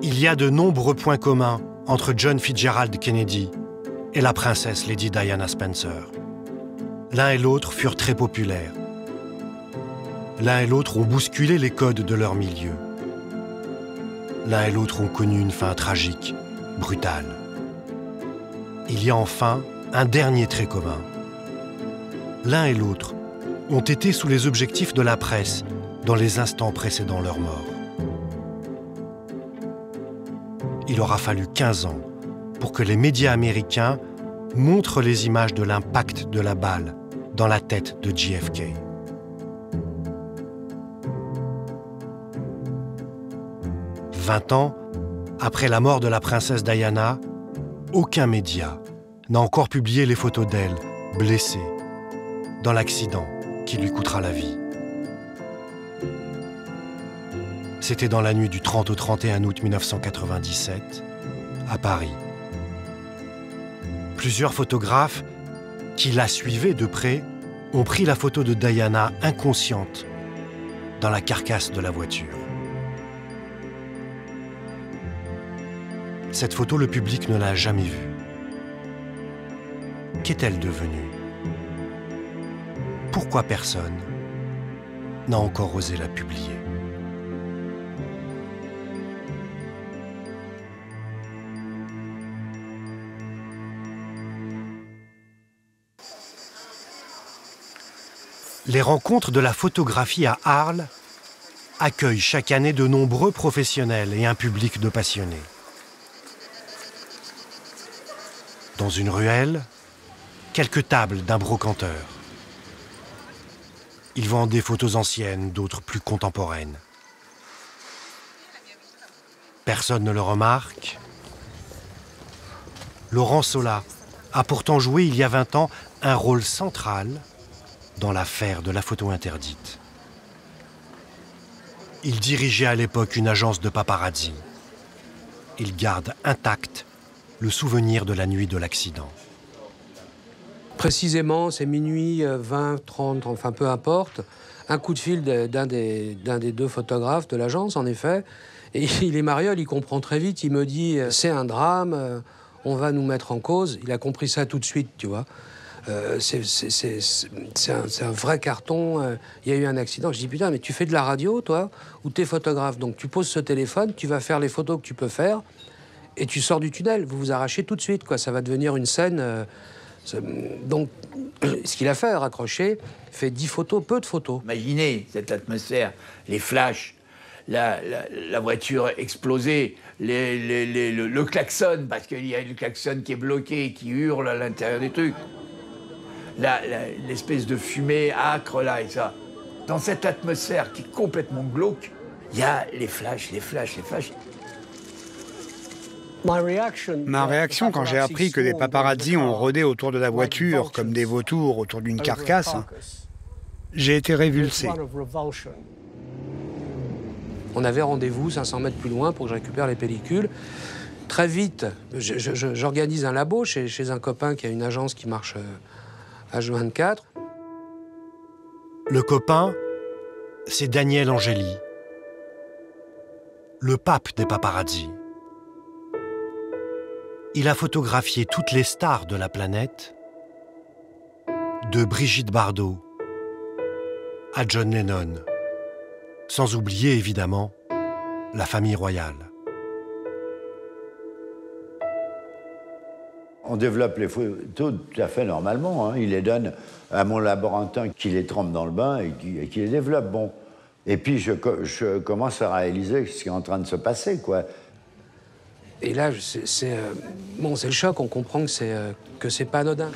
Il y a de nombreux points communs entre John Fitzgerald Kennedy et la princesse Lady Diana Spencer. L'un et l'autre furent très populaires. L'un et l'autre ont bousculé les codes de leur milieu. L'un et l'autre ont connu une fin tragique, brutale. Il y a enfin un dernier trait commun. L'un et l'autre ont été sous les objectifs de la presse dans les instants précédant leur mort. Il aura fallu 15 ans pour que les médias américains montrent les images de l'impact de la balle dans la tête de JFK. « 20 ans après la mort de la princesse Diana, aucun média n'a encore publié les photos d'elle, blessée, dans l'accident qui lui coûtera la vie. C'était dans la nuit du 30 au 31 août 1997, à Paris. Plusieurs photographes qui la suivaient de près ont pris la photo de Diana inconsciente dans la carcasse de la voiture. Cette photo, le public ne l'a jamais vue. Qu'est-elle devenue? Pourquoi personne n'a encore osé la publier? Les rencontres de la photographie à Arles accueillent chaque année de nombreux professionnels et un public de passionnés. Dans une ruelle, quelques tables d'un brocanteur. Ils vendent des photos anciennes, d'autres plus contemporaines. Personne ne le remarque. Laurent Sola a pourtant joué il y a 20 ans un rôle central dans l'affaire de la photo interdite. Il dirigeait à l'époque une agence de paparazzi. Il garde intact le souvenir de la nuit de l'accident. Précisément, c'est minuit 20, 30, enfin peu importe. Un coup de fil d'un des deux photographes de l'agence, en effet. Et il est mariole, il comprend très vite. Il me dit, c'est un drame, on va nous mettre en cause. Il a compris ça tout de suite, tu vois. C'est un vrai carton. Il y a eu un accident. Je dis, putain, mais tu fais de la radio, toi, ou t'es photographe. Donc tu poses ce téléphone, tu vas faire les photos que tu peux faire, et tu sors du tunnel. Vous vous arrachez tout de suite, quoi. Ça va devenir une scène... Donc, ce qu'il a fait, raccrocher, fait 10 photos, peu de photos. Imaginez cette atmosphère, les flashs, la voiture explosée, le klaxon, parce qu'il y a le klaxon qui est bloqué, qui hurle à l'intérieur des trucs. L'espèce de fumée âcre, là, et ça. Dans cette atmosphère qui est complètement glauque, il y a les flashs, les flashs, les flashs. Ma réaction quand j'ai appris que des paparazzis ont rôdé autour de la voiture comme des vautours autour d'une carcasse, j'ai été révulsé. On avait rendez-vous 500 mètres plus loin pour que je récupère les pellicules. Très vite, j'organise un labo chez un copain qui a une agence qui marche H24. Le copain, c'est Daniel Angeli, le pape des paparazzis. Il a photographié toutes les stars de la planète, de Brigitte Bardot à John Lennon, sans oublier évidemment la famille royale. On développe les photos tout à fait normalement. Hein. Il les donne à mon laborantin qui les trempe dans le bain et qui les développe. Bon. Et puis je commence à réaliser ce qui est en train de se passer, quoi. Et là, c'est le choc, on comprend que c'est pas anodin.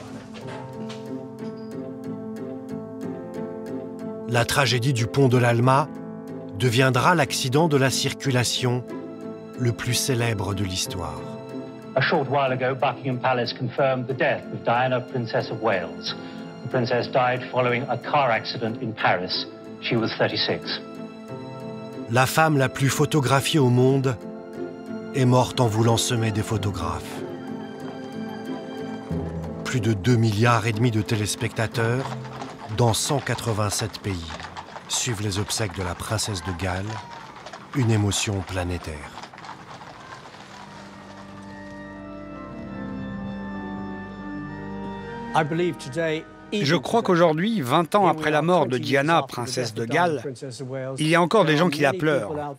La tragédie du pont de l'Alma deviendra l'accident de la circulation le plus célèbre de l'histoire. A short while ago, Buckingham Palace confirmed the death of Diana, Princess of Wales. The princess died following a car accident in Paris. She was 36. La femme la plus photographiée au monde est morte en voulant semer des photographes. Plus de 2,5 milliards de téléspectateurs dans 187 pays suivent les obsèques de la princesse de Galles, une émotion planétaire. Je crois qu'aujourd'hui, 20 ans après la mort de Diana, princesse de Galles, il y a encore des gens qui la pleurent.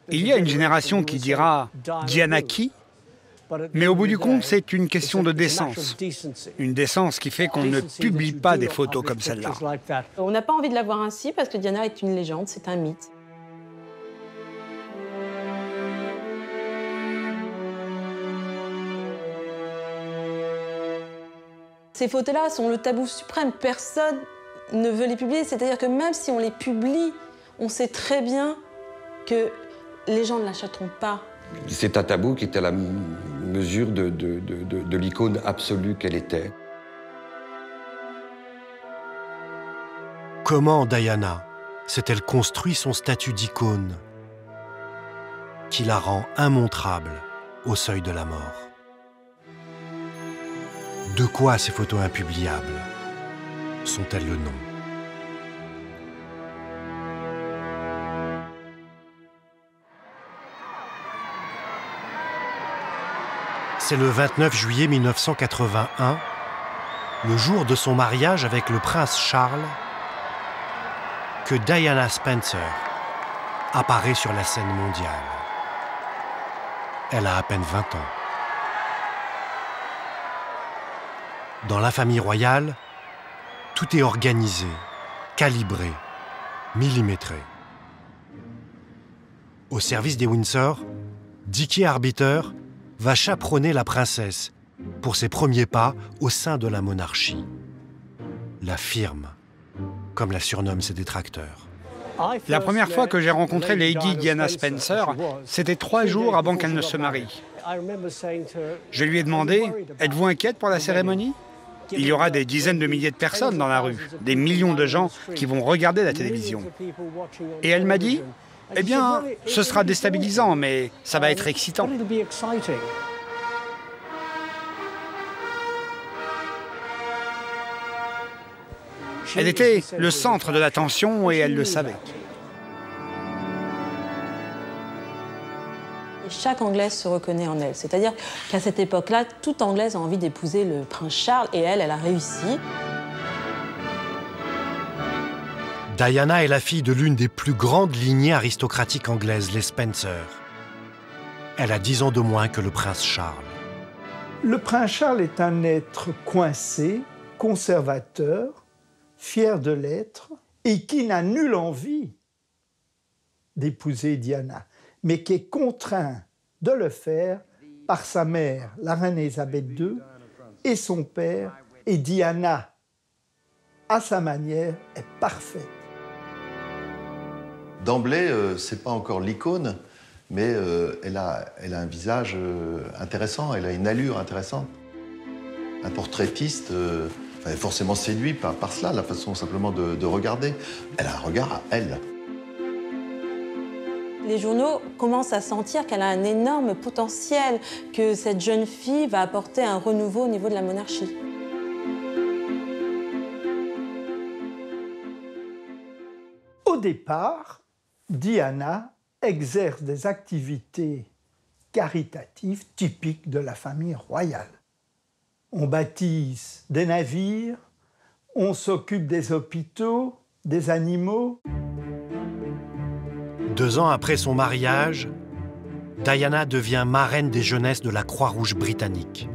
Il y a une génération qui dira « Diana qui ?» Mais au bout du compte, c'est une question de décence. Une décence qui fait qu'on ne publie pas des photos comme celle-là. On n'a pas envie de la voir ainsi parce que Diana est une légende, c'est un mythe. Ces photos-là sont le tabou suprême. Personne ne veut les publier. C'est-à-dire que même si on les publie, on sait très bien que les gens ne l'achèteront pas. C'est un tabou qui est à la mesure de l'icône absolue qu'elle était. Comment Diana s'est-elle construit son statut d'icône qui la rend immontrable au seuil de la mort? De quoi ces photos impubliables sont-elles le nom? C'est le 29 juillet 1981, le jour de son mariage avec le prince Charles, que Diana Spencer apparaît sur la scène mondiale. Elle a à peine 20 ans. Dans la famille royale, tout est organisé, calibré, millimétré. Au service des Windsor, Dickie Arbiter va chaperonner la princesse pour ses premiers pas au sein de la monarchie. La firme, comme la surnomment ses détracteurs. La première fois que j'ai rencontré Lady Diana Spencer, c'était 3 jours avant qu'elle ne se marie. Je lui ai demandé « Êtes-vous inquiète pour la cérémonie ? Il y aura des dizaines de milliers de personnes dans la rue, des millions de gens qui vont regarder la télévision. » Et elle m'a dit « Eh bien, ce sera déstabilisant, mais ça va être excitant. » Elle était le centre de l'attention et elle le savait. Et chaque Anglaise se reconnaît en elle. C'est-à-dire qu'à cette époque-là, toute Anglaise a envie d'épouser le prince Charles et elle a réussi. Diana est la fille de l'une des plus grandes lignées aristocratiques anglaises, les Spencer. Elle a 10 ans de moins que le prince Charles. Le prince Charles est un être coincé, conservateur, fier de l'être, et qui n'a nulle envie d'épouser Diana, mais qui est contraint de le faire par sa mère, la reine Élisabeth II, et son père, et Diana, à sa manière, est parfaite. D'emblée, c'est pas encore l'icône, mais elle a un visage intéressant, elle a une allure intéressante. Un portraitiste est forcément séduit par cela, la façon simplement de regarder. Elle a un regard à elle. Les journaux commencent à sentir qu'elle a un énorme potentiel, que cette jeune fille va apporter un renouveau au niveau de la monarchie. Au départ, Diana exerce des activités caritatives typiques de la famille royale. On baptise des navires, on s'occupe des hôpitaux, des animaux. 2 ans après son mariage, Diana devient marraine des jeunesses de la Croix-Rouge britannique,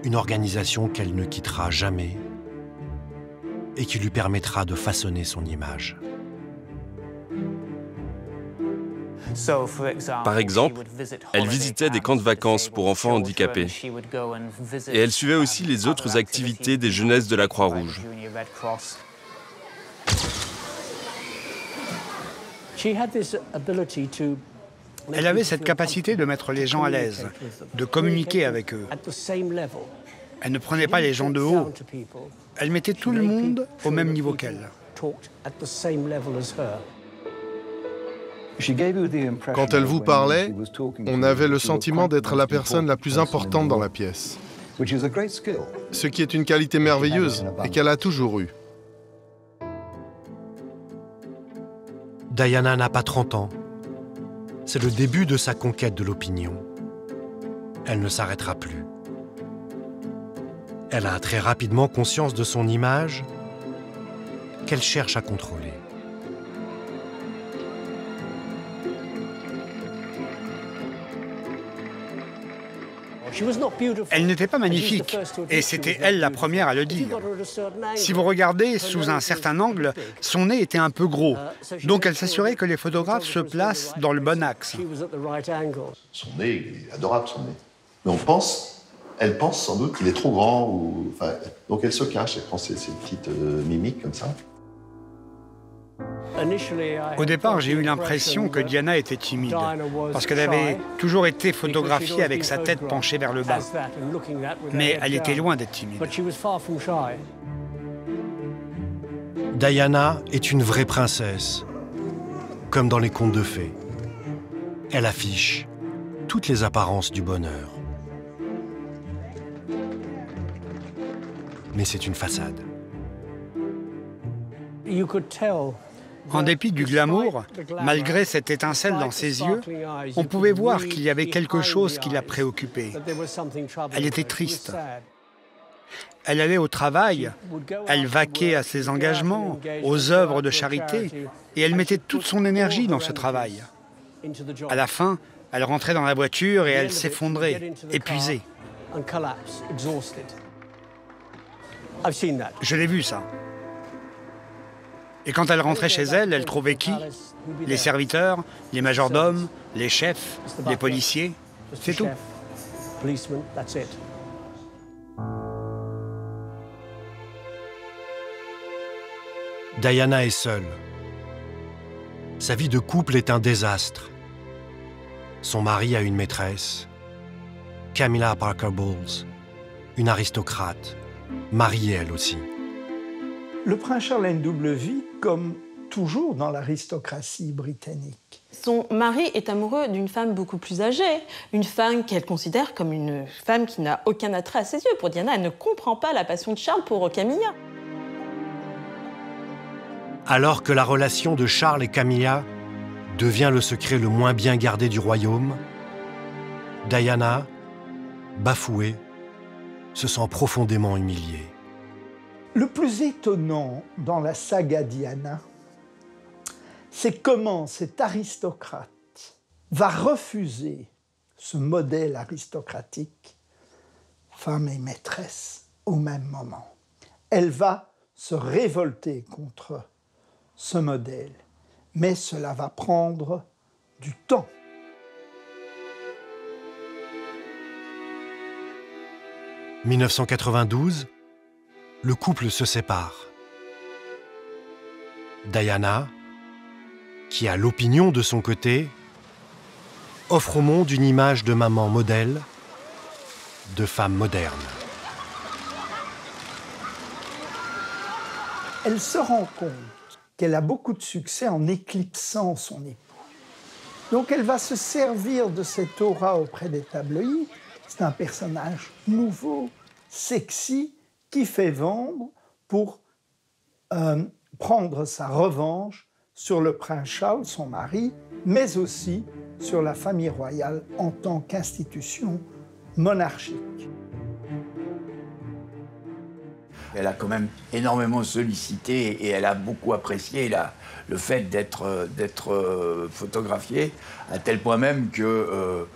une organisation qu'elle ne quittera jamais et qui lui permettra de façonner son image. Par exemple, elle visitait des camps de vacances pour enfants handicapés. Et elle suivait aussi les autres activités des jeunesses de la Croix-Rouge. Elle avait cette capacité de mettre les gens à l'aise, de communiquer avec eux. Elle ne prenait pas les gens de haut. Elle mettait tout le monde au même niveau qu'elle. Quand elle vous parlait, on avait le sentiment d'être la personne la plus importante dans la pièce. Ce qui est une qualité merveilleuse et qu'elle a toujours eue. Diana n'a pas 30 ans. C'est le début de sa conquête de l'opinion. Elle ne s'arrêtera plus. Elle a très rapidement conscience de son image qu'elle cherche à contrôler. Elle n'était pas magnifique, et c'était elle la première à le dire. Si vous regardez sous un certain angle, son nez était un peu gros, donc elle s'assurait que les photographes se placent dans le bon axe. Son nez, il est adorable, son nez. Mais elle pense sans doute qu'il est trop grand, donc elle se cache, elle prend ses petites mimiques comme ça. Au départ, j'ai eu l'impression que Diana était timide, parce qu'elle avait toujours été photographiée avec sa tête penchée vers le bas. Mais elle était loin d'être timide. Diana est une vraie princesse, comme dans les contes de fées. Elle affiche toutes les apparences du bonheur. Mais c'est une façade. En dépit du glamour, malgré cette étincelle dans ses yeux, on pouvait voir qu'il y avait quelque chose qui la préoccupait. Elle était triste. Elle allait au travail, elle vaquait à ses engagements, aux œuvres de charité, et elle mettait toute son énergie dans ce travail. À la fin, elle rentrait dans la voiture et elle s'effondrait, épuisée. Je l'ai vu, ça. Et quand elle rentrait chez elle, elle trouvait qui? Les serviteurs, les majordomes, les chefs, les policiers. C'est tout. Diana est seule. Sa vie de couple est un désastre. Son mari a une maîtresse, Camilla Parker Bowles, une aristocrate, mariée elle aussi. Le prince Charles a une double vie, comme toujours dans l'aristocratie britannique. Son mari est amoureux d'une femme beaucoup plus âgée, une femme qu'elle considère comme une femme qui n'a aucun attrait à ses yeux. Pour Diana, elle ne comprend pas la passion de Charles pour Camilla. Alors que la relation de Charles et Camilla devient le secret le moins bien gardé du royaume, Diana, bafouée, se sent profondément humiliée. Le plus étonnant dans la saga Diana, c'est comment cet aristocrate va refuser ce modèle aristocratique, femme et maîtresse, au même moment. Elle va se révolter contre ce modèle, mais cela va prendre du temps. « 1992, le couple se sépare. Diana, qui a l'opinion de son côté, offre au monde une image de maman modèle, de femme moderne. Elle se rend compte qu'elle a beaucoup de succès en éclipsant son époux. Donc elle va se servir de cette aura auprès des tabloïds. C'est un personnage nouveau, sexy, qui fait vendre pour prendre sa revanche sur le prince Charles, son mari, mais aussi sur la famille royale en tant qu'institution monarchique. Elle a quand même énormément sollicité et elle a beaucoup apprécié le fait d'être photographiée, à tel point même que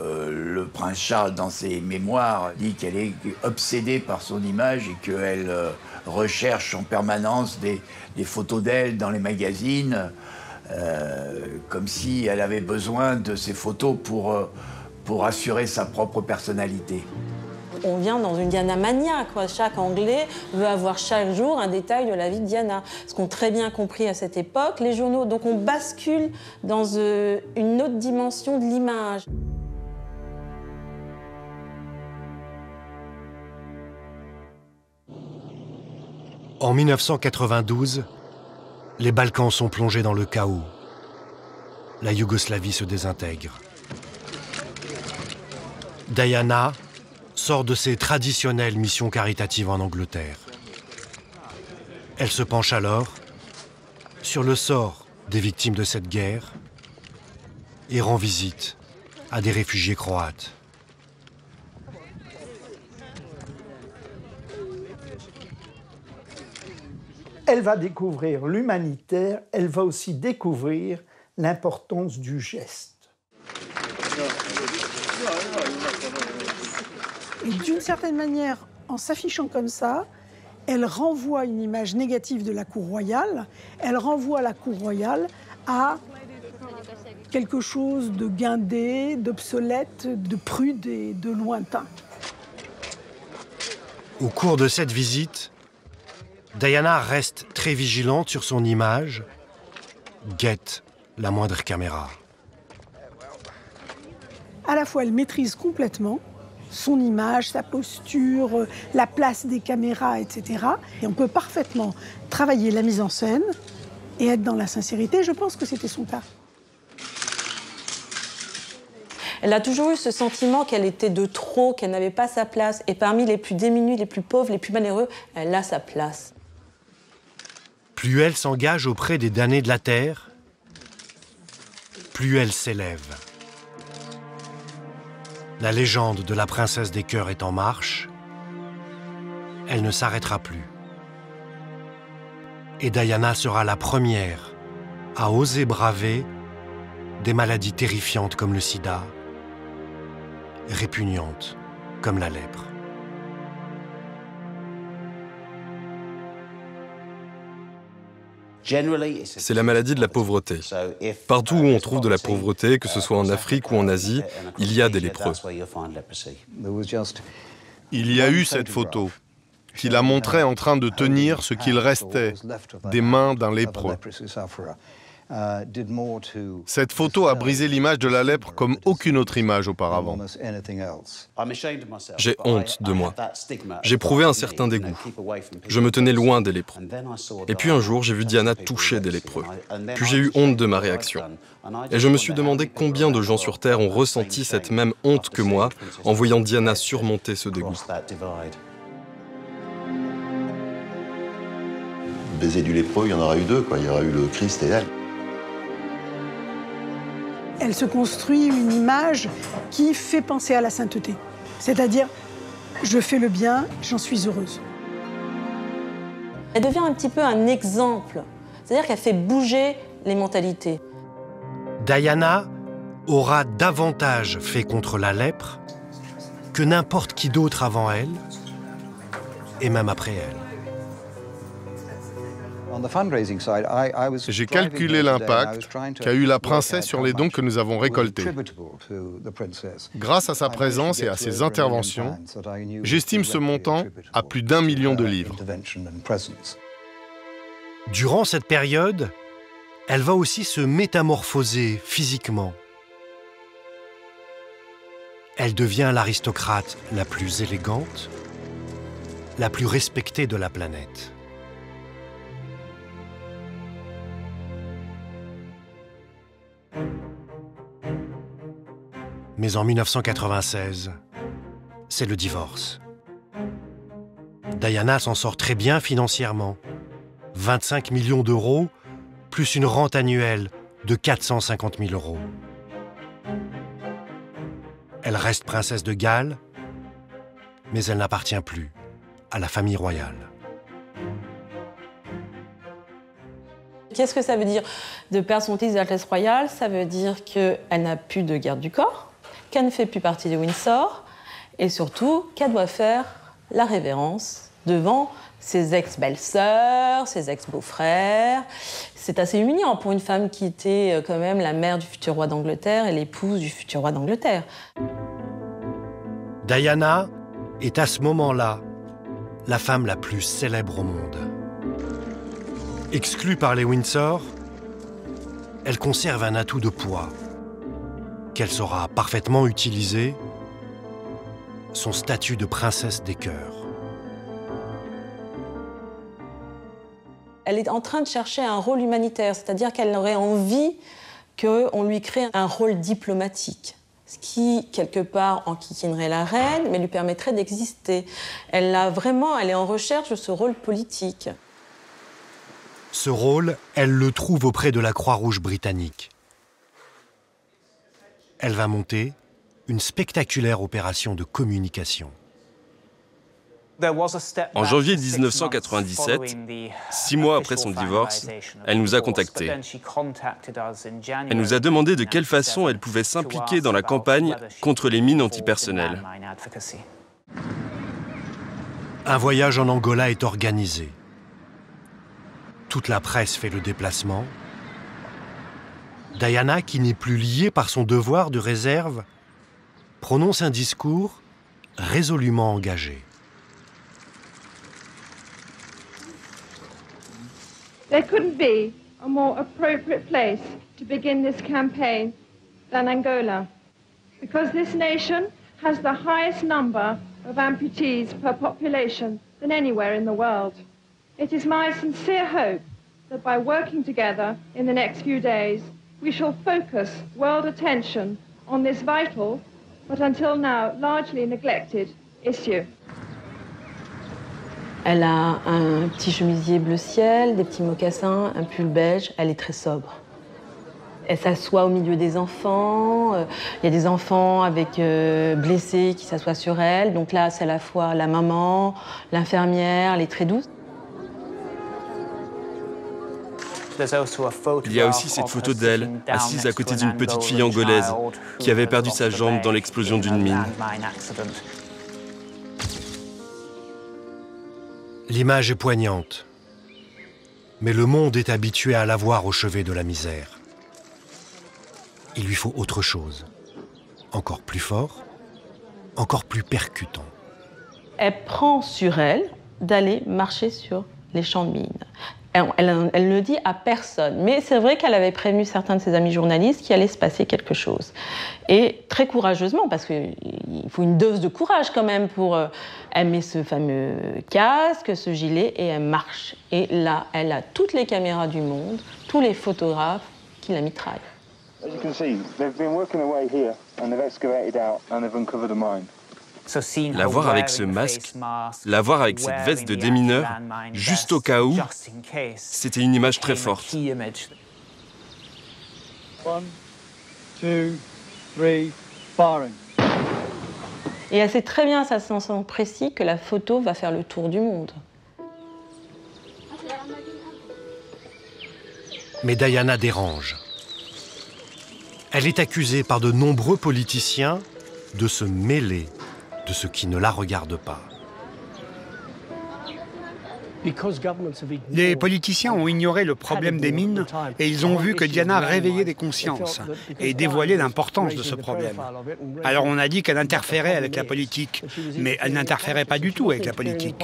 le prince Charles, dans ses mémoires, dit qu'elle est obsédée par son image et qu'elle recherche en permanence des photos d'elle dans les magazines, comme si elle avait besoin de ces photos pour assurer sa propre personnalité. On vient dans une Diana mania, quoi. Chaque Anglais veut avoir chaque jour un détail de la vie de Diana. Ce qu'ont très bien compris à cette époque les journaux. Donc on bascule dans une autre dimension de l'image. En 1992, les Balkans sont plongés dans le chaos. La Yougoslavie se désintègre. Diana sort de ses traditionnelles missions caritatives en Angleterre. Elle se penche alors sur le sort des victimes de cette guerre et rend visite à des réfugiés croates. Elle va découvrir l'humanitaire, elle va aussi découvrir l'importance du geste. Et d'une certaine manière, en s'affichant comme ça, elle renvoie une image négative de la cour royale, elle renvoie la cour royale à quelque chose de guindé, d'obsolète, de prude et de lointain. Au cours de cette visite, Diana reste très vigilante sur son image, guette la moindre caméra. À la fois, elle maîtrise complètement son image, sa posture, la place des caméras, etc. Et on peut parfaitement travailler la mise en scène et être dans la sincérité. Je pense que c'était son cas. Elle a toujours eu ce sentiment qu'elle était de trop, qu'elle n'avait pas sa place. Et parmi les plus démunis, les plus pauvres, les plus malheureux, elle a sa place. Plus elle s'engage auprès des damnés de la terre, plus elle s'élève. La légende de la princesse des cœurs est en marche. Elle ne s'arrêtera plus. Et Diana sera la première à oser braver des maladies terrifiantes comme le sida, répugnantes comme la lèpre. C'est la maladie de la pauvreté. Partout où on trouve de la pauvreté, que ce soit en Afrique ou en Asie, il y a des lépreux. Il y a eu cette photo qui la montrait en train de tenir ce qu'il restait des mains d'un lépreux. Cette photo a brisé l'image de la lèpre comme aucune autre image auparavant. J'ai honte de moi. J'éprouvais un certain dégoût. Je me tenais loin des lépreux. Et puis un jour, j'ai vu Diana toucher des lépreux. Puis j'ai eu honte de ma réaction. Et je me suis demandé combien de gens sur Terre ont ressenti cette même honte que moi en voyant Diana surmonter ce dégoût. Baiser du lépreux, il y en aura eu deux, quoi. Il y aura eu le Christ et elle. Elle se construit une image qui fait penser à la sainteté. C'est-à-dire, je fais le bien, j'en suis heureuse. Elle devient un petit peu un exemple. C'est-à-dire qu'elle fait bouger les mentalités. Diana aura davantage fait contre la lèpre que n'importe qui d'autre avant elle, et même après elle. J'ai calculé l'impact qu'a eu la princesse sur les dons que nous avons récoltés. Grâce à sa présence et à ses interventions, j'estime ce montant à plus d'1 million de livres. Durant cette période, elle va aussi se métamorphoser physiquement. Elle devient l'aristocrate la plus élégante, la plus respectée de la planète. Mais en 1996, c'est le divorce. Diana s'en sort très bien financièrement. 25 millions d'euros, plus une rente annuelle de 450 000 euros. Elle reste princesse de Galles, mais elle n'appartient plus à la famille royale. Qu'est-ce que ça veut dire de perdre son titre d'Altesse royale? Ça veut dire qu'elle n'a plus de garde du corps, qu'elle ne fait plus partie de Windsor, et surtout qu'elle doit faire la révérence devant ses ex-belles-sœurs, ses ex-beaux-frères. C'est assez humiliant pour une femme qui était quand même la mère du futur roi d'Angleterre et l'épouse du futur roi d'Angleterre. Diana est à ce moment-là la femme la plus célèbre au monde. Exclue par les Windsor, elle conserve un atout de poids qu'elle saura parfaitement utiliser, son statut de princesse des cœurs. Elle est en train de chercher un rôle humanitaire, c'est-à-dire qu'elle aurait envie qu'on lui crée un rôle diplomatique, ce qui, quelque part, enquiquinerait la reine, mais lui permettrait d'exister. Elle est en recherche de ce rôle politique. Ce rôle, elle le trouve auprès de la Croix-Rouge britannique. Elle va monter une spectaculaire opération de communication. En janvier 1997, 6 mois après son divorce, elle nous a contactés. Elle nous a demandé de quelle façon elle pouvait s'impliquer dans la campagne contre les mines antipersonnelles. Un voyage en Angola est organisé. Toute la presse fait le déplacement. Diana, qui n'est plus liée par son devoir de réserve, prononce un discours résolument engagé. There couldn't be a more appropriate place to begin this campaign than Angola, because this nation has the highest number of amputees per population than anywhere in the world. It is my sincere hope that by working together in the next few days, we shall focus world attention on this vital, but until now largely neglected, issue. Elle a un petit chemisier bleu ciel, des petits mocassins, un pull beige. Elle est très sobre. Elle s'assoit au milieu des enfants. Il y a des enfants avec blessés qui s'assoient sur elle. Donc là, c'est à la fois la maman, l'infirmière, elle est très douce. Il y a aussi cette photo d'elle, assise à côté d'une petite fille angolaise qui avait perdu sa jambe dans l'explosion d'une mine. L'image est poignante, mais le monde est habitué à la voir au chevet de la misère. Il lui faut autre chose, encore plus fort, encore plus percutant. Elle prend sur elle d'aller marcher sur les champs de mines. Elle ne dit à personne, mais c'est vrai qu'elle avait prévenu certains de ses amis journalistes qu'il allait se passer quelque chose. Et très courageusement, parce qu'il faut une dose de courage quand même pour... Elle met ce fameux casque, ce gilet, et elle marche. Et là, elle a toutes les caméras du monde, tous les photographes qui la mitraillent. As you can see, they've been working away here, and they've excavated out, and they've uncovered a mine. La voir avec ce masque, la voir avec cette veste de démineur, juste au cas où, c'était une image très forte. 1, 2, 3, firing. Et elle sait très bien à cet instant précis que la photo va faire le tour du monde. Mais Diana dérange. Elle est accusée par de nombreux politiciens de se mêler de ce qui ne la regarde pas. Les politiciens ont ignoré le problème des mines et ils ont vu que Diana réveillait des consciences et dévoilait l'importance de ce problème. Alors on a dit qu'elle interférait avec la politique, mais elle n'interférait pas du tout avec la politique.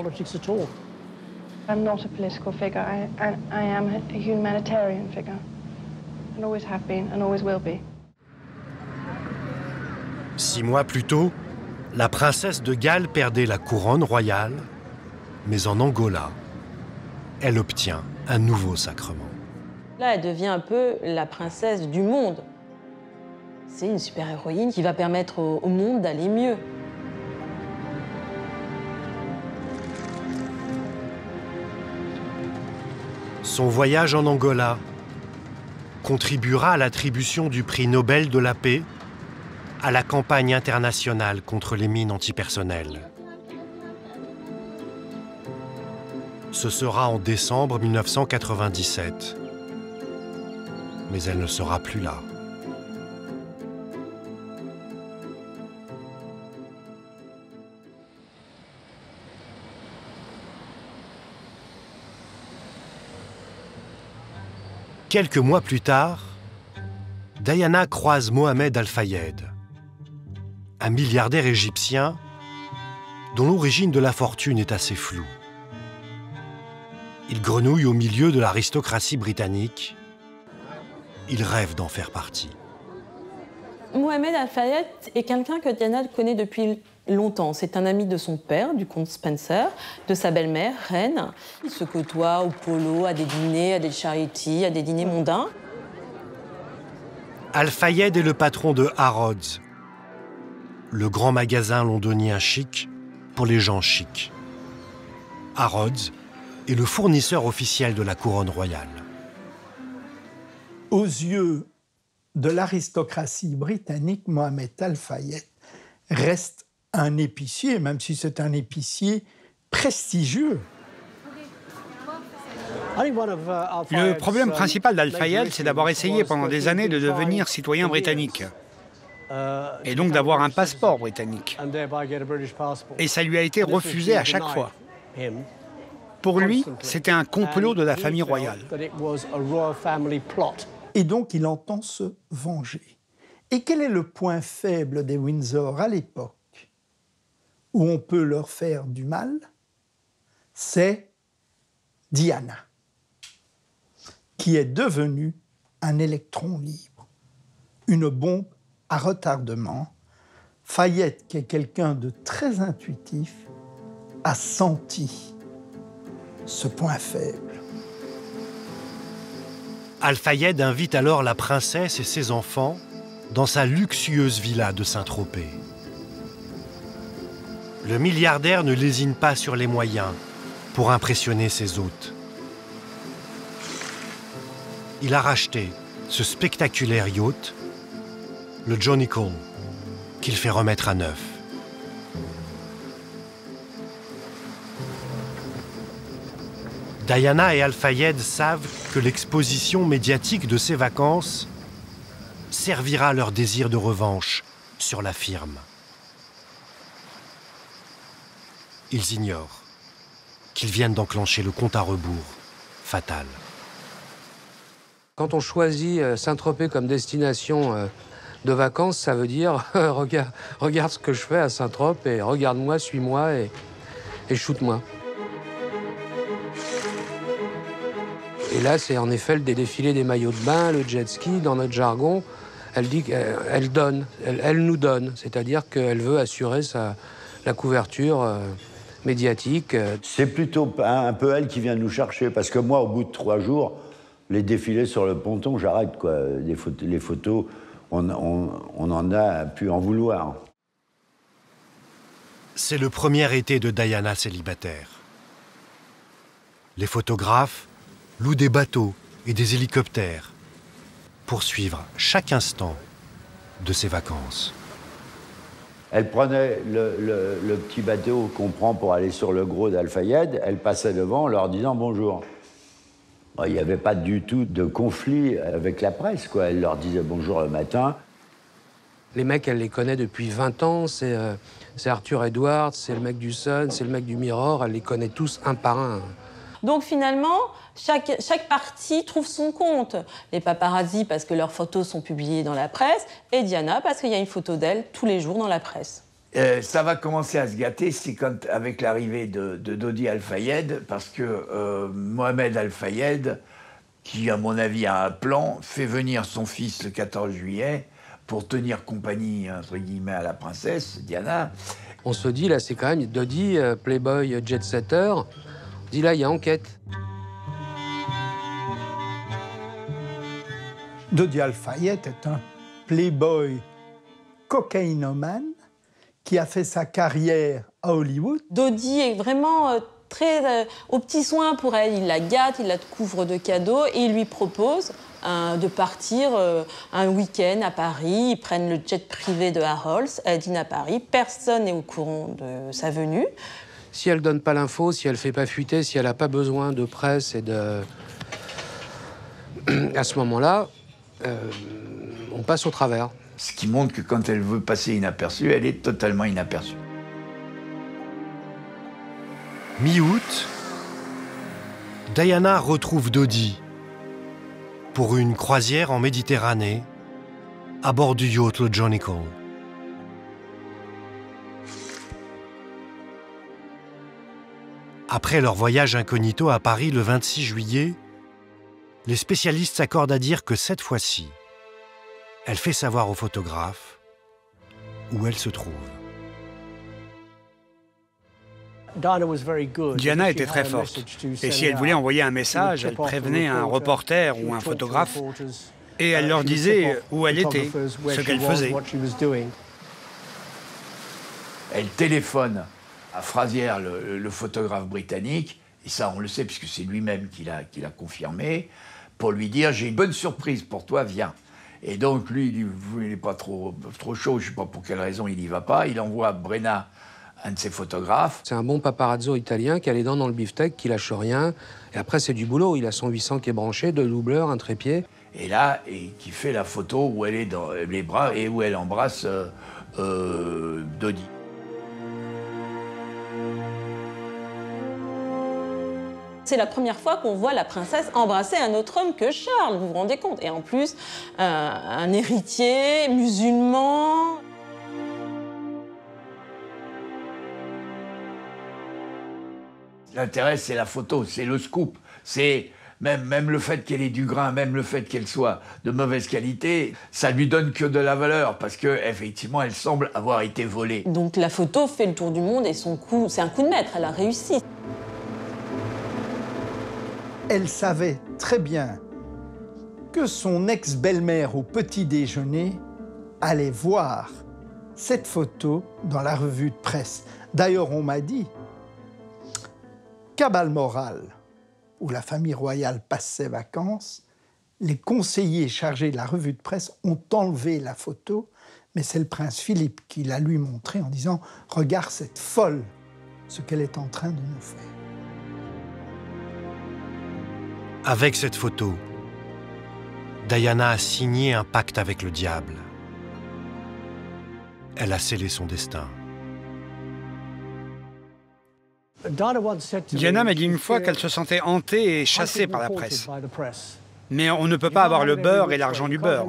I'm not a political figure. I am a humanitarian figure, and always have been, and always will be. 6 mois plus tôt, la princesse de Galles perdait la couronne royale, mais en Angola, elle obtient un nouveau sacrement. Là, elle devient un peu la princesse du monde. C'est une super-héroïne qui va permettre au monde d'aller mieux. Son voyage en Angola contribuera à l'attribution du prix Nobel de la paix à la campagne internationale contre les mines antipersonnelles. Ce sera en décembre 1997. Mais elle ne sera plus là. Quelques mois plus tard, Diana croise Mohamed Al-Fayed, un milliardaire égyptien dont l'origine de la fortune est assez floue. Il grenouille au milieu de l'aristocratie britannique. Il rêve d'en faire partie. Mohamed Al-Fayed est quelqu'un que Diana connaît depuis longtemps. C'est un ami de son père, du comte Spencer, de sa belle-mère, Reine. Ils se côtoient au polo, à des dîners, à des charities, à des dîners mondains. Al-Fayed est le patron de Harrods, le grand magasin londonien chic pour les gens chics. Harrods est le fournisseur officiel de la couronne royale. Aux yeux de l'aristocratie britannique, Mohamed Al-Fayed reste un épicier, même si c'est un épicier prestigieux. Le problème principal d'Al-Fayed, c'est d'avoir essayé pendant des années de devenir citoyen britannique. Et donc d'avoir un passeport britannique. Et ça lui a été refusé à chaque fois. Pour lui, c'était un complot de la famille royale. Et donc il entend se venger. Et quel est le point faible des Windsor à l'époque où on peut leur faire du mal? C'est Diana, qui est devenue un électron libre, une bombe à retardement. Fayette, qui est quelqu'un de très intuitif, a senti ce point faible. Al-Fayed invite alors la princesse et ses enfants dans sa luxueuse villa de Saint-Tropez. Le milliardaire ne lésine pas sur les moyens pour impressionner ses hôtes. Il a racheté ce spectaculaire yacht, le Jonicle, qu'il fait remettre à neuf. Diana et Al-Fayed savent que l'exposition médiatique de ces vacances servira leur désir de revanche sur la firme. Ils ignorent qu'ils viennent d'enclencher le compte à rebours fatal. Quand on choisit Saint-Tropez comme destination de vacances, ça veut dire regarde ce que je fais à Saint-Tropez, regarde-moi, suis-moi et shoot-moi. Et là, c'est en effet le défilé des maillots de bain, le jet ski, dans notre jargon. Elle dit qu'elle donne, elle nous donne, c'est-à-dire qu'elle veut assurer la couverture médiatique. C'est plutôt un peu elle qui vient nous chercher, parce que moi, au bout de 3 jours, les défilés sur le ponton, j'arrête, quoi. Les photos, on en a pu en vouloir. C'est le premier été de Diana célibataire. Les photographes louent des bateaux et des hélicoptères pour suivre chaque instant de ses vacances. Elle prenait le petit bateau qu'on prend pour aller sur le gros d'Al-Fayed, elle passait devant en leur disant bonjour. Il n'y avait pas du tout de conflit avec la presse, quoi. Elle leur disait bonjour le matin. Les mecs, elle les connaît depuis 20 ans, c'est Arthur Edwards, c'est le mec du Sun, c'est le mec du Mirror, elle les connaît tous un par un. Donc finalement, chaque partie trouve son compte. Les paparazzi parce que leurs photos sont publiées dans la presse, et Diana parce qu'il y a une photo d'elle tous les jours dans la presse. Ça va commencer à se gâter avec l'arrivée de Dodi Al-Fayed, parce que Mohamed Al-Fayed, qui à mon avis a un plan, fait venir son fils le 14 juillet pour tenir compagnie, entre guillemets, à la princesse Diana. On se dit, là, c'est quand même Dodi, playboy, jet-setter. On dit, là, il y a enquête. Dodi Al-Fayed est un playboy cocaïnomane qui a fait sa carrière à Hollywood. Dodi est vraiment très aux petits soins pour elle. Il la gâte, il la couvre de cadeaux et il lui propose de partir un week-end à Paris. Ils prennent le jet privé de Harolds, elle dîne à Paris. Personne n'est au courant de sa venue. Si elle donne pas l'info, si elle fait pas fuiter, si elle n'a pas besoin de presse et de... à ce moment-là, on passe au travers. Ce qui montre que quand elle veut passer inaperçue, elle est totalement inaperçue. Mi-août, Diana retrouve Dodi pour une croisière en Méditerranée à bord du yacht le Jonicle. Après leur voyage incognito à Paris le 26 juillet, les spécialistes s'accordent à dire que cette fois-ci, elle fait savoir aux photographes où elle se trouve. Diana était très forte. Et si elle voulait envoyer un message, elle prévenait un reporter ou un photographe et elle leur disait où elle était, ce qu'elle faisait. Elle téléphone à Frazier, le photographe britannique, et ça on le sait puisque c'est lui-même qui l'a confirmé, pour lui dire « j'ai une bonne surprise pour toi, viens ». Et donc lui, il n'est pas trop chaud, je ne sais pas pour quelle raison il n'y va pas, il envoie Brenna un de ses photographes. C'est un bon paparazzo italien qui a les dents dans le beefsteak, qui lâche rien. Et après, c'est du boulot. Il a son 800 qui est branché, 2 doubleurs, un trépied. Et là, qui fait la photo où elle est dans les bras et où elle embrasse Dodi. C'est la première fois qu'on voit la princesse embrasser un autre homme que Charles, vous vous rendez compte? Et en plus, un héritier musulman. L'intérêt, c'est la photo, c'est le scoop. C'est même le fait qu'elle ait du grain, même le fait qu'elle soit de mauvaise qualité, ça lui donne que de la valeur parce qu'effectivement, elle semble avoir été volée. Donc la photo fait le tour du monde et son coup, c'est un coup de maître, elle a réussi. Elle savait très bien que son ex-belle-mère au petit déjeuner allait voir cette photo dans la revue de presse. D'ailleurs, on m'a dit qu'à Balmoral, où la famille royale passe ses vacances, les conseillers chargés de la revue de presse ont enlevé la photo, mais c'est le prince Philippe qui l'a lui montré en disant « Regarde cette folle, ce qu'elle est en train de nous faire ». Avec cette photo, Diana a signé un pacte avec le diable. Elle a scellé son destin. Diana m'a dit une fois qu'elle se sentait hantée et chassée par la presse. Mais on ne peut pas avoir le beurre et l'argent du beurre.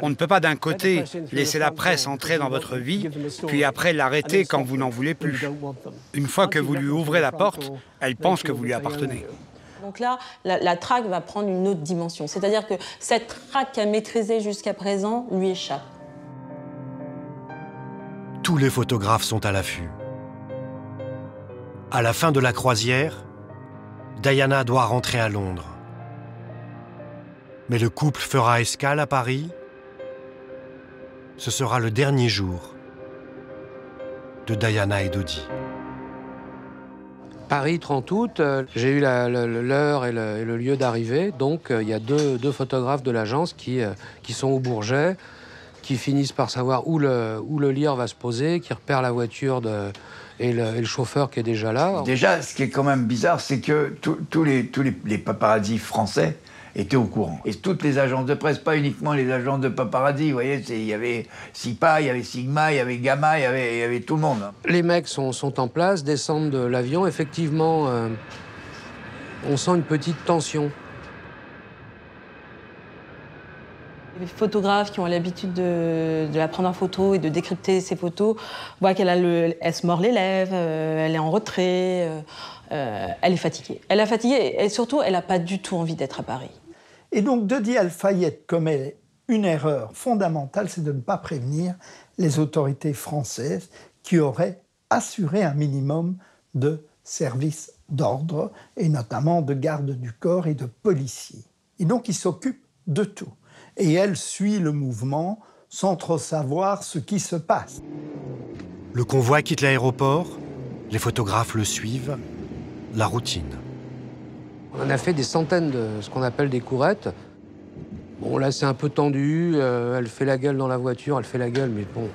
On ne peut pas d'un côté laisser la presse entrer dans votre vie, puis après l'arrêter quand vous n'en voulez plus. Une fois que vous lui ouvrez la porte, elle pense que vous lui appartenez. Donc là, la traque va prendre une autre dimension. C'est-à-dire que cette traque qu'elle maîtrisait jusqu'à présent lui échappe. Tous les photographes sont à l'affût. À la fin de la croisière, Diana doit rentrer à Londres. Mais le couple fera escale à Paris. Ce sera le dernier jour de Diana et Dodi. Paris, 30 août, j'ai eu l'heure et le lieu d'arrivée. Donc, il y a deux photographes de l'agence qui sont au Bourget, qui finissent par savoir où le lyre va se poser, qui repèrent la voiture et le chauffeur qui est déjà là. Déjà, ce qui est quand même bizarre, c'est que tous les paparazzis français étaient au courant. Et toutes les agences de presse, pas uniquement les agences de paparazzi, vous voyez, il y avait SIPA, il y avait Sigma, il y avait Gamma, il y avait tout le monde. Les mecs sont en place, descendent de l'avion. Effectivement, on sent une petite tension. Les photographes qui ont l'habitude de la prendre en photo et de décrypter ses photos voient qu'elle se mord les lèvres, elle est en retrait, elle est fatiguée. Elle est fatiguée et surtout, elle n'a pas du tout envie d'être à Paris. Et donc, Dodi Al-Fayed commet une erreur fondamentale, c'est de ne pas prévenir les autorités françaises qui auraient assuré un minimum de services d'ordre, et notamment de garde du corps et de policiers. Et donc, il s'occupe de tout. Et elle suit le mouvement sans trop savoir ce qui se passe. Le convoi quitte l'aéroport, les photographes le suivent, la routine. On a fait des centaines de ce qu'on appelle des courettes. Bon, là, c'est un peu tendu, elle fait la gueule dans la voiture, elle fait la gueule, mais bon.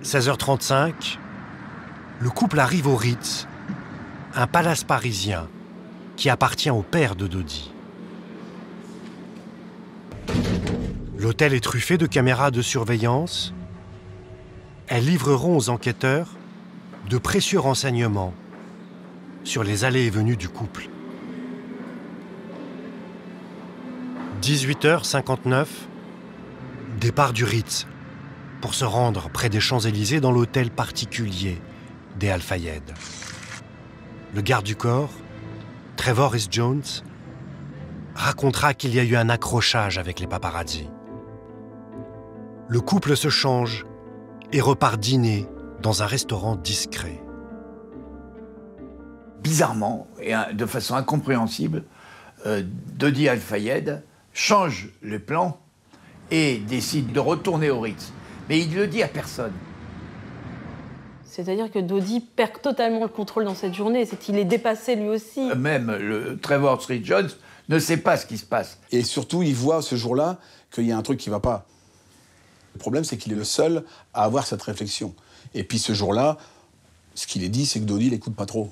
16h35, le couple arrive au Ritz, un palace parisien qui appartient au père de Dodi. L'hôtel est truffé de caméras de surveillance. Elles livreront aux enquêteurs de précieux renseignements sur les allées et venues du couple. 18h59, départ du Ritz pour se rendre près des Champs-Élysées dans l'hôtel particulier des Al-Fayed. Le garde du corps, Trevor Rhys-Jones, racontera qu'il y a eu un accrochage avec les paparazzis. Le couple se change et repart dîner dans un restaurant discret. Bizarrement, et de façon incompréhensible, Dodi Al-Fayed change le plan et décide de retourner au Ritz. Mais il ne le dit à personne. C'est-à-dire que Dodi perd totalement le contrôle dans cette journée. C'est qu'il est dépassé lui aussi. Même le Trevor Rhys-Jones ne sait pas ce qui se passe. Et surtout, il voit ce jour-là qu'il y a un truc qui ne va pas. Le problème, c'est qu'il est le seul à avoir cette réflexion. Et puis ce jour-là, ce qu'il est dit, c'est que Dodi l'écoute pas trop.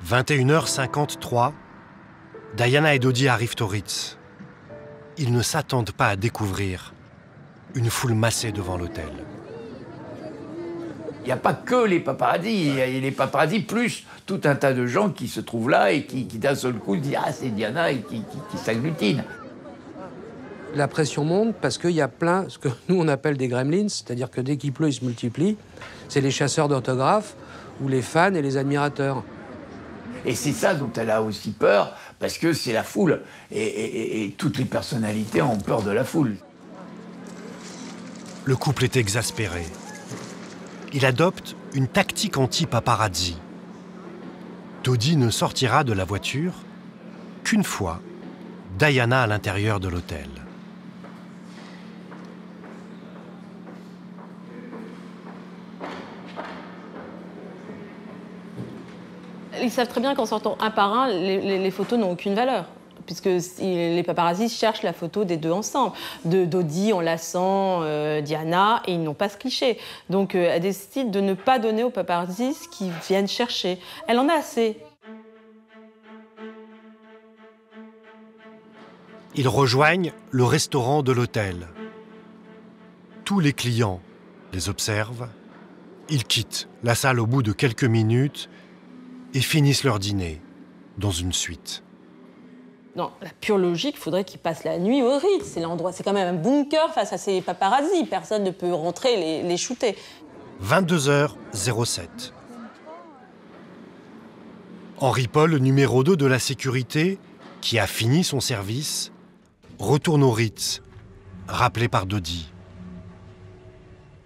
« 21h53, Diana et Dodi arrivent au Ritz. Ils ne s'attendent pas à découvrir une foule massée devant l'hôtel. Il n'y a pas que les paparazzis, il y a les paparazzis plus tout un tas de gens qui se trouvent là et qui d'un seul coup disent « Ah, c'est Diana » et qui s'agglutinent. La pression monte parce qu'il y a plein, ce que nous on appelle des gremlins, c'est-à-dire que dès qu'il pleut, ils se multiplient. C'est les chasseurs d'autographes ou les fans et les admirateurs. Et c'est ça dont elle a aussi peur, parce que c'est la foule. Et toutes les personnalités ont peur de la foule. Le couple est exaspéré. Il adopte une tactique anti-paparazzi. Dodi ne sortira de la voiture qu'une fois Diana à l'intérieur de l'hôtel. Ils savent très bien qu'en sortant un par un, les photos n'ont aucune valeur. Puisque les paparazzis cherchent la photo des deux ensemble, de Dodi enlaçant Diana, et ils n'ont pas ce cliché. Donc elle décide de ne pas donner aux paparazzis ce qu'ils viennent chercher. Elle en a assez. Ils rejoignent le restaurant de l'hôtel. Tous les clients les observent. Ils quittent la salle au bout de quelques minutes et finissent leur dîner dans une suite. Non, la pure logique, il faudrait qu'ils passent la nuit au Ritz. C'est l'endroit, c'est quand même un bunker face à ces paparazzis. Personne ne peut rentrer et les shooter. 22h07. Henri Paul, numéro 2 de la sécurité, qui a fini son service, retourne au Ritz, rappelé par Dodi.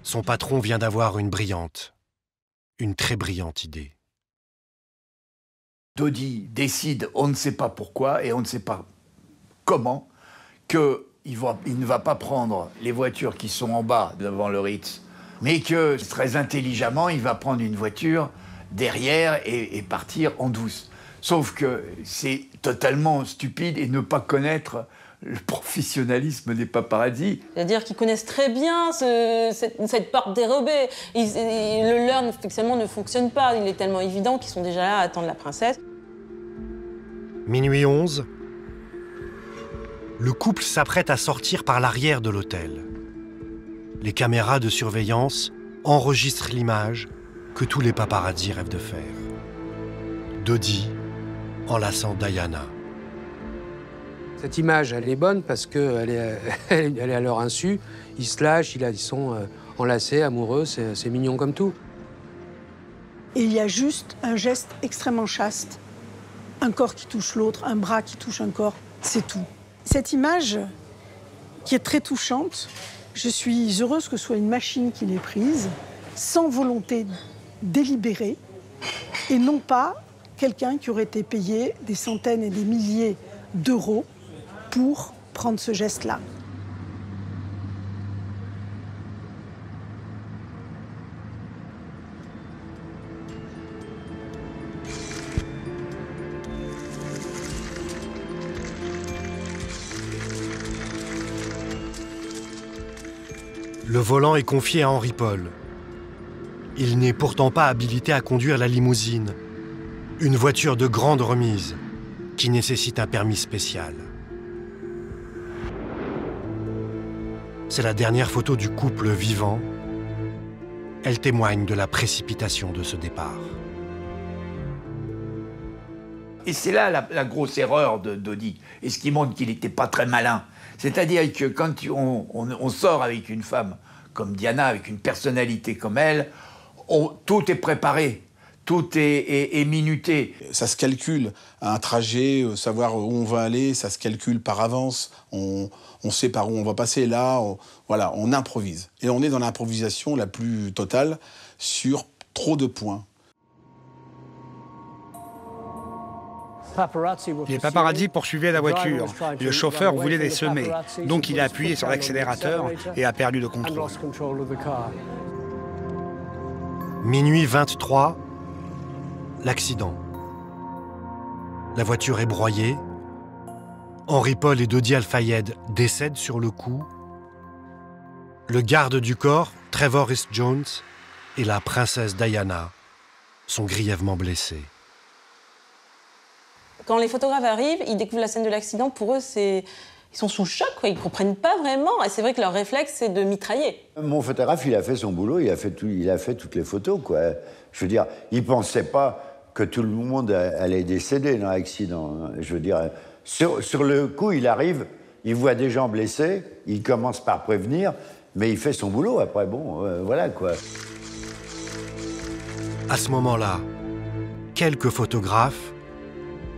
Son patron vient d'avoir une très brillante idée. Dodi décide, on ne sait pas pourquoi et on ne sait pas comment, qu'il ne va pas prendre les voitures qui sont en bas devant le Ritz, mais que très intelligemment, il va prendre une voiture derrière et partir en douce. Sauf que c'est totalement stupide et ne pas connaître le professionnalisme des paparazzis. C'est-à-dire qu'ils connaissent très bien cette porte dérobée. Le leur, effectivement, ne fonctionne pas. Il est tellement évident qu'ils sont déjà là à attendre la princesse. Minuit 11. Le couple s'apprête à sortir par l'arrière de l'hôtel. Les caméras de surveillance enregistrent l'image que tous les paparazzis rêvent de faire. Dodi enlaçant Diana. Cette image, elle est bonne parce qu'elle est à leur insu. Ils se lâchent, ils sont enlacés, amoureux, c'est mignon comme tout. Et il y a juste un geste extrêmement chaste. Un corps qui touche l'autre, un bras qui touche un corps, c'est tout. Cette image, qui est très touchante, je suis heureuse que ce soit une machine qui l'ait prise, sans volonté délibérée, et non pas quelqu'un qui aurait été payé des centaines et des milliers d'euros pour prendre ce geste-là. Le volant est confié à Henri Paul. Il n'est pourtant pas habilité à conduire la limousine, une voiture de grande remise qui nécessite un permis spécial. C'est la dernière photo du couple vivant. Elle témoigne de la précipitation de ce départ. Et c'est là la grosse erreur de Dodi, et ce qui montre qu'il n'était pas très malin. C'est-à-dire que quand on sort avec une femme comme Diana, avec une personnalité comme elle, tout est préparé. Tout est minuté. Ça se calcule, un trajet, savoir où on va aller, ça se calcule par avance. On sait par où on va passer. Là, on improvise. Et on est dans l'improvisation la plus totale sur trop de points. Les paparazzis poursuivaient la voiture. Le chauffeur voulait les semer. Donc il a appuyé sur l'accélérateur et a perdu le contrôle. Minuit 23. L'accident. La voiture est broyée. Henry Paul et Dodi Al-Fayed décèdent sur le coup. Le garde du corps, Trevor Rhys-Jones, et la princesse Diana sont grièvement blessés. Quand les photographes arrivent, ils découvrent la scène de l'accident. Pour eux, ils sont sous le choc, quoi. Ils ne comprennent pas vraiment. Et c'est vrai que leur réflexe, c'est de mitrailler. Mon photographe, il a fait son boulot, il a fait toutes les photos, quoi. Je veux dire, il ne pensait pas que tout le monde allait décéder dans l'accident. Je veux dire, sur le coup, il arrive, il voit des gens blessés, il commence par prévenir, mais il fait son boulot. Après, bon, voilà, quoi. À ce moment-là, quelques photographes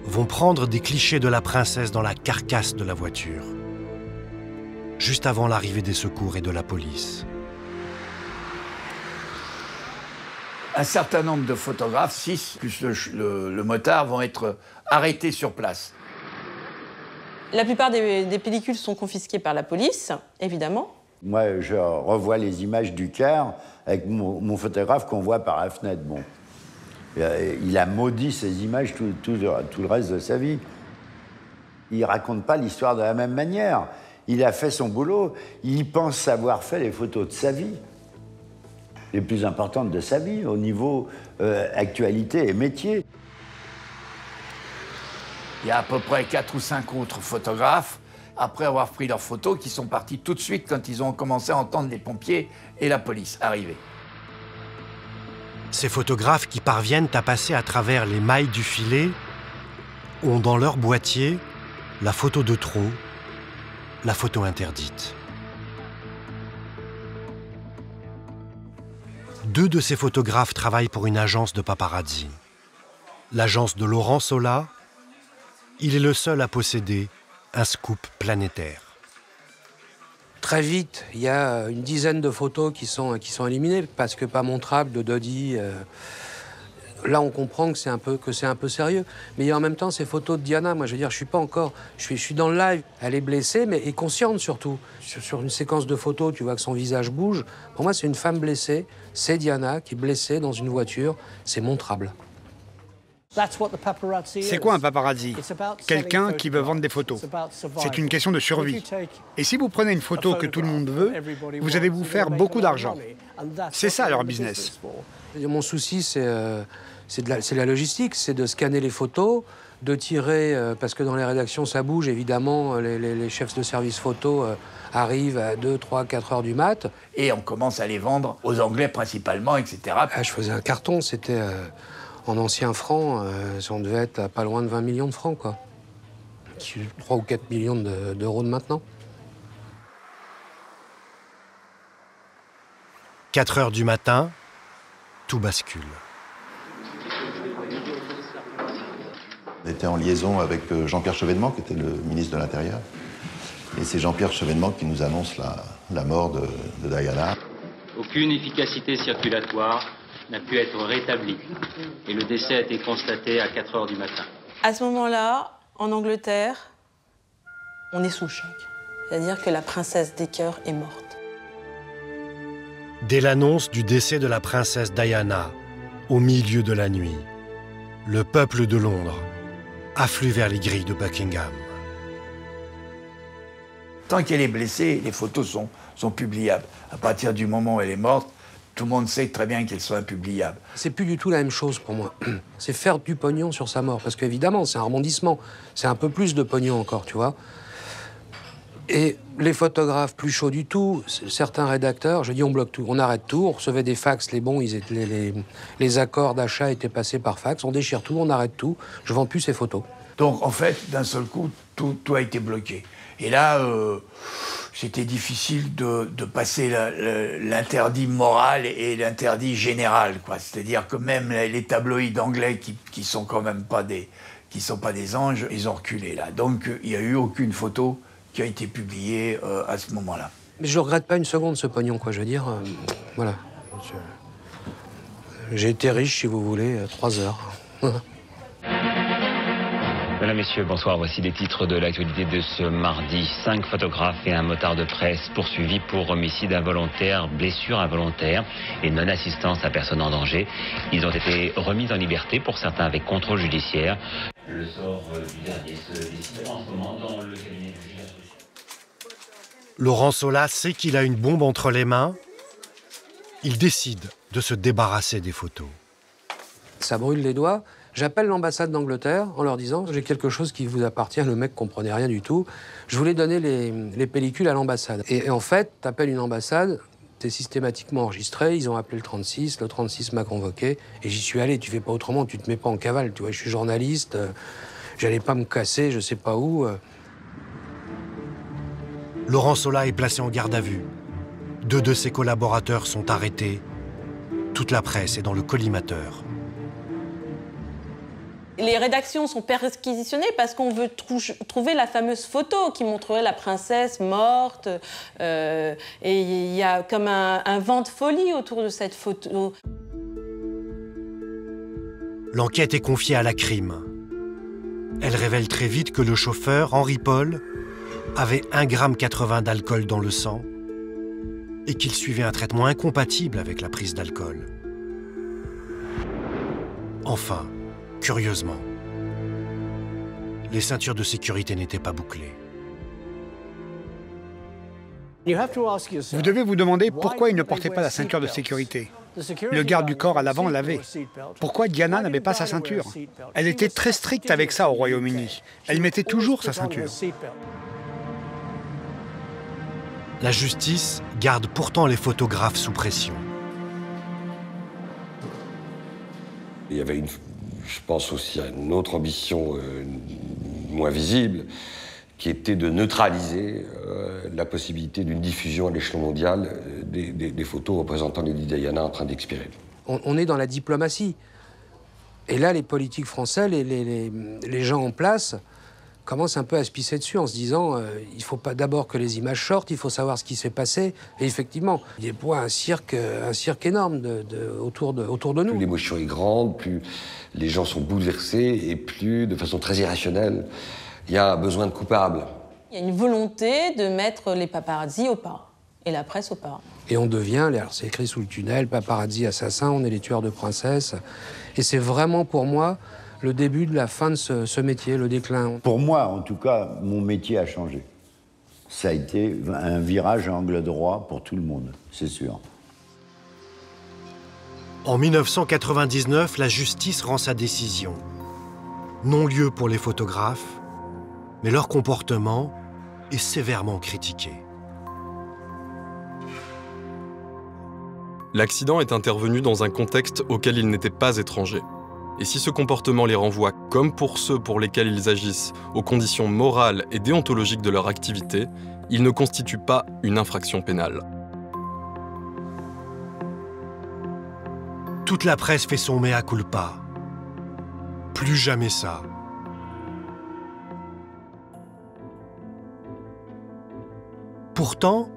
vont prendre des clichés de la princesse dans la carcasse de la voiture, juste avant l'arrivée des secours et de la police. Un certain nombre de photographes, 6 plus le motard, vont être arrêtés sur place. La plupart des pellicules sont confisquées par la police, évidemment. Moi, je revois les images du car avec mon photographe qu'on voit par la fenêtre. Bon. Il a maudit ces images tout le reste de sa vie. Il ne raconte pas l'histoire de la même manière. Il a fait son boulot. Il pense avoir fait les photos de sa vie, les plus importantes de sa vie, au niveau actualité et métier. Il y a à peu près 4 ou 5 autres photographes, après avoir pris leurs photos, qui sont partis tout de suite quand ils ont commencé à entendre les pompiers et la police arriver. Ces photographes qui parviennent à passer à travers les mailles du filet ont dans leur boîtier la photo de trop, la photo interdite. 2 de ces photographes travaillent pour une agence de paparazzi. L'agence de Laurent Sola, il est le seul à posséder un scoop planétaire. Très vite, il y a une dizaine de photos qui sont éliminées parce que pas montrables de Dodi. Là, on comprend que c'est un peu sérieux. Mais en même temps, ces photos de Diana, moi, je veux dire, je suis dans le live. Elle est blessée, mais est consciente surtout. Sur une séquence de photos, tu vois que son visage bouge. Pour moi, c'est une femme blessée. C'est Diana qui est blessée dans une voiture. C'est montrable. C'est quoi un paparazzi? Quelqu'un qui veut vendre des photos. C'est une question de survie. Et si vous prenez une photo que tout le monde veut, vous allez vous faire beaucoup d'argent. C'est ça leur business. Mon souci, c'est la logistique, c'est de scanner les photos, de tirer, parce que dans les rédactions, ça bouge, évidemment, les chefs de service photo arrivent à 2, 3, 4 heures du mat. Et on commence à les vendre aux Anglais principalement, etc. Je faisais un carton, c'était... En anciens francs, on devait être à pas loin de 20 millions de francs, quoi. 3 ou 4 millions d'euros de maintenant. 4 heures du matin, tout bascule. On était en liaison avec Jean-Pierre Chevènement, qui était le ministre de l'Intérieur. Et c'est Jean-Pierre Chevènement qui nous annonce la mort de Diana. Aucune efficacité circulatoire n'a pu être rétabli. Et le décès a été constaté à 4 heures du matin. À ce moment-là, en Angleterre, on est sous le choc. C'est-à-dire que la princesse des cœurs est morte. Dès l'annonce du décès de la princesse Diana, au milieu de la nuit, le peuple de Londres afflue vers les grilles de Buckingham. Tant qu'elle est blessée, les photos sont publiables. À partir du moment où elle est morte, tout le monde sait très bien qu'elles sont impubliables. C'est plus du tout la même chose pour moi. C'est faire du pognon sur sa mort. Parce qu'évidemment, c'est un rebondissement. C'est un peu plus de pognon encore, tu vois. Et les photographes plus chauds du tout, certains rédacteurs, je dis on bloque tout, on arrête tout, on recevait des fax, les accords d'achat étaient passés par fax, on déchire tout, on arrête tout, je vends plus ces photos. Donc en fait, d'un seul coup, tout a été bloqué. Et là, c'était difficile de passer l'interdit moral et l'interdit général, quoi. C'est-à-dire que même les tabloïds anglais qui sont quand même pas des anges, ils ont reculé là. Donc il n'y a eu aucune photo qui a été publiée à ce moment-là. Mais je ne regrette pas une seconde ce pognon, quoi. Je veux dire, voilà. J'ai été riche, si vous voulez, 3 heures. Mesdames, Messieurs, bonsoir. Voici les titres de l'actualité de ce mardi. 5 photographes et un motard de presse poursuivis pour homicide involontaire, blessure involontaire et non-assistance à personne en danger. Ils ont été remis en liberté, pour certains avec contrôle judiciaire. Le sort du dernier se décide en ce moment dans le cabinet du juge d'instruction. Laurent Sola sait qu'il a une bombe entre les mains. Il décide de se débarrasser des photos. Ça brûle les doigts. J'appelle l'ambassade d'Angleterre en leur disant « J'ai quelque chose qui vous appartient ». Le mec comprenait rien du tout. Je voulais donner les pellicules à l'ambassade. Et en fait, t'appelles une ambassade, t'es systématiquement enregistré. Ils ont appelé le 36 m'a convoqué. Et j'y suis allé. Tu fais pas autrement, tu te mets pas en cavale. Tu vois, je suis journaliste, j'allais pas me casser, je sais pas où. Laurent Sola est placé en garde à vue. 2 de ses collaborateurs sont arrêtés. Toute la presse est dans le collimateur. Les rédactions sont perquisitionnées parce qu'on veut trouver la fameuse photo qui montrerait la princesse morte. Et il y a comme un vent de folie autour de cette photo. L'enquête est confiée à la crime. Elle révèle très vite que le chauffeur, Henri Paul, avait 1,80 g d'alcool dans le sang et qu'il suivait un traitement incompatible avec la prise d'alcool. Enfin, curieusement, les ceintures de sécurité n'étaient pas bouclées. Vous devez vous demander pourquoi il ne portait pas la ceinture de sécurité. Le garde du corps à l'avant l'avait. Pourquoi Diana n'avait pas sa ceinture? Elle était très stricte avec ça au Royaume-Uni. Elle mettait toujours sa ceinture. La justice garde pourtant les photographes sous pression. Il y avait je pense aussi à une autre ambition moins visible, qui était de neutraliser la possibilité d'une diffusion à l'échelon mondial des photos représentant Lady Diana en train d'expirer. On est dans la diplomatie. Et là, les politiques français, les gens en place, commencent un peu à se pisser dessus en se disant il faut pas d'abord que les images sortent, il faut savoir ce qui s'est passé. Et effectivement, il y a un cirque énorme autour de nous. Plus l'émotion est grande, plus les gens sont bouleversés et plus, de façon très irrationnelle, il y a besoin de coupables. Il y a une volonté de mettre les paparazzis au pas et la presse au pas. Et on devient, c'est écrit sous le tunnel, paparazzi, assassin, on est les tueurs de princesses. Et c'est vraiment pour moi le début de la fin de ce métier, le déclin. Pour moi, en tout cas, mon métier a changé. Ça a été un virage à angle droit pour tout le monde, c'est sûr. En 1999, la justice rend sa décision. Non-lieu pour les photographes, mais leur comportement est sévèrement critiqué. L'accident est intervenu dans un contexte auquel ils n'étaient pas étrangers. Et si ce comportement les renvoie, comme pour ceux pour lesquels ils agissent, aux conditions morales et déontologiques de leur activité, il ne constitue pas une infraction pénale. Toute la presse fait son mea culpa. Plus jamais ça. Pourtant,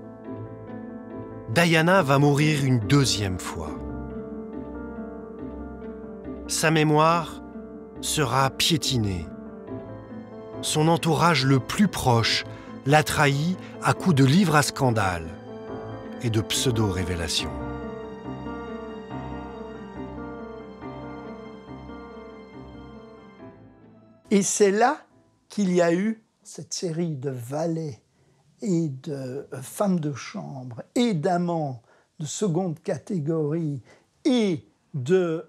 Diana va mourir une 2e fois. Sa mémoire sera piétinée. Son entourage le plus proche l'a trahi à coups de livres à scandale et de pseudo-révélations. Et c'est là qu'il y a eu cette série de valets et de femmes de chambre et d'amants de seconde catégorie et de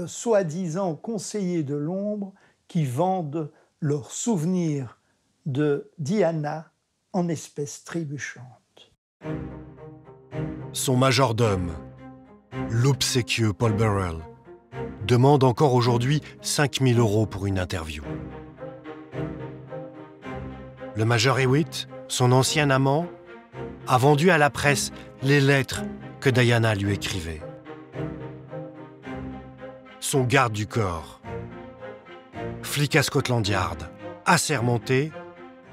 soi-disant conseillers de l'ombre qui vendent leurs souvenirs de Diana en espèces trébuchantes. Son majordome, l'obséquieux Paul Burrell, demande encore aujourd'hui 5 000 € pour une interview. Le major Hewitt, son ancien amant, a vendu à la presse les lettres que Diana lui écrivait. Son garde du corps, flic à Scotland Yard, assermenté,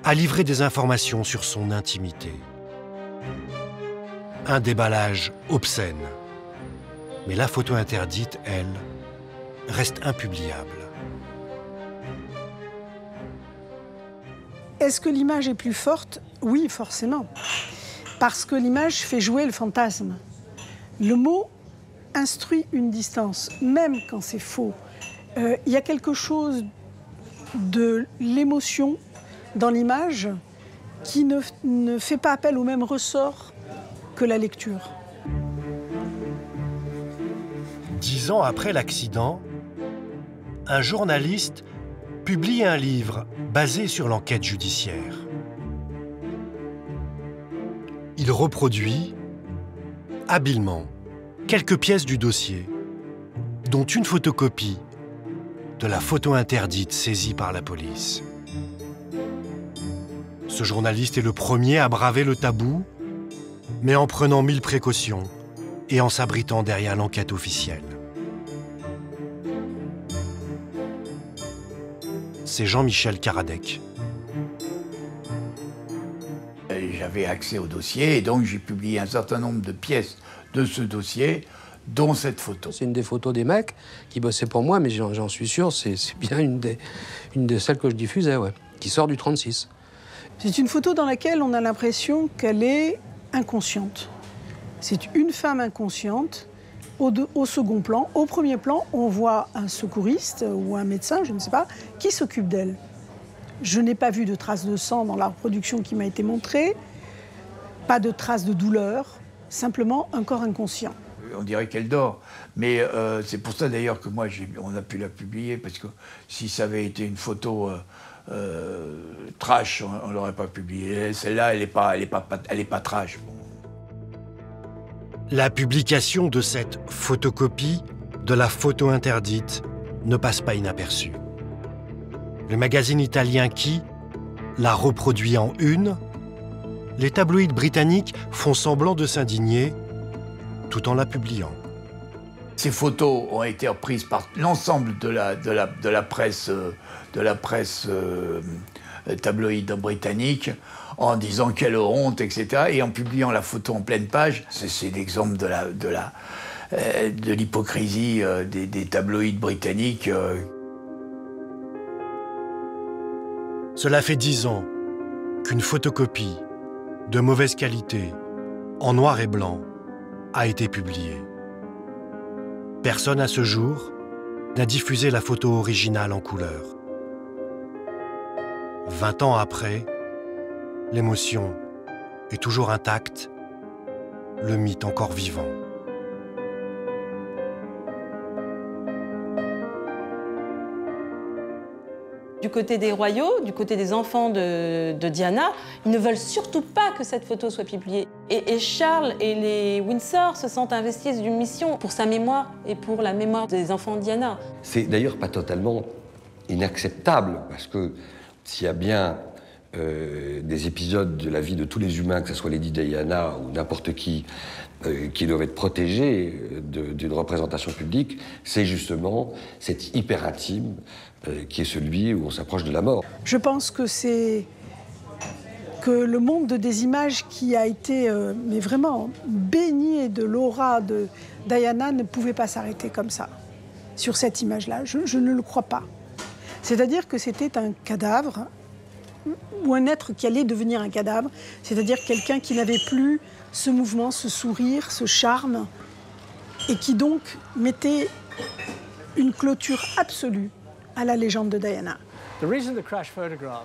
a livré des informations sur son intimité. Un déballage obscène. Mais la photo interdite, elle, reste impubliable. Est-ce que l'image est plus forte? Oui, forcément. Parce que l'image fait jouer le fantasme. Le mot instruit une distance, même quand c'est faux. Il y a quelque chose de l'émotion dans l'image qui ne fait pas appel au même ressort que la lecture. 10 ans après l'accident, un journaliste publie un livre basé sur l'enquête judiciaire. Il reproduit habilement quelques pièces du dossier, dont une photocopie de la photo interdite saisie par la police. Ce journaliste est le premier à braver le tabou, mais en prenant 1000 précautions et en s'abritant derrière l'enquête officielle. C'est Jean-Michel Karadec. J'avais accès au dossier et donc j'ai publié un certain nombre de pièces de ce dossier, dont cette photo. C'est une des photos des mecs qui bossaient pour moi, mais j'en suis sûr, c'est bien une de celles que je diffusais, ouais, qui sort du 36. C'est une photo dans laquelle on a l'impression qu'elle est inconsciente. C'est une femme inconsciente. Au second plan, au premier plan, on voit un secouriste ou un médecin, je ne sais pas, qui s'occupe d'elle. Je n'ai pas vu de traces de sang dans la reproduction qui m'a été montrée, pas de traces de douleur, simplement un corps inconscient. On dirait qu'elle dort, mais c'est pour ça d'ailleurs que moi, on a pu la publier, parce que si ça avait été une photo trash, on ne l'aurait pas publiée. Celle-là, elle n'est pas trash. La publication de cette photocopie de la photo interdite ne passe pas inaperçue. Le magazine italien Qui la reproduit en une. Les tabloïds britanniques font semblant de s'indigner tout en la publiant. Ces photos ont été reprises par l'ensemble de la presse tabloïde britannique en disant quelle honte, etc. Et en publiant la photo en pleine page, c'est l'exemple de l'hypocrisie des tabloïds britanniques. Cela fait 10 ans qu'une photocopie de mauvaise qualité, en noir et blanc, a été publiée. Personne à ce jour n'a diffusé la photo originale en couleur. 20 ans après, l'émotion est toujours intacte, le mythe encore vivant. Du côté des royaux, du côté des enfants de Diana, ils ne veulent surtout pas que cette photo soit publiée. Et Charles et les Windsor se sentent investis d'une mission pour sa mémoire et pour la mémoire des enfants de Diana. C'est d'ailleurs pas totalement inacceptable, parce que s'il y a bien des épisodes de la vie de tous les humains, que ce soit Lady Diana ou n'importe qui doivent être protégés d'une représentation publique, c'est justement cet hyper intime qui est celui où on s'approche de la mort. Je pense que c'est que le monde des images qui a été mais vraiment baigné de l'aura de Diana ne pouvait pas s'arrêter comme ça, sur cette image-là. Je ne le crois pas. C'est-à-dire que c'était un cadavre, ou un être qui allait devenir un cadavre, c'est-à-dire quelqu'un qui n'avait plus ce mouvement, ce sourire, ce charme, et qui donc mettait une clôture absolue à la légende de Diana.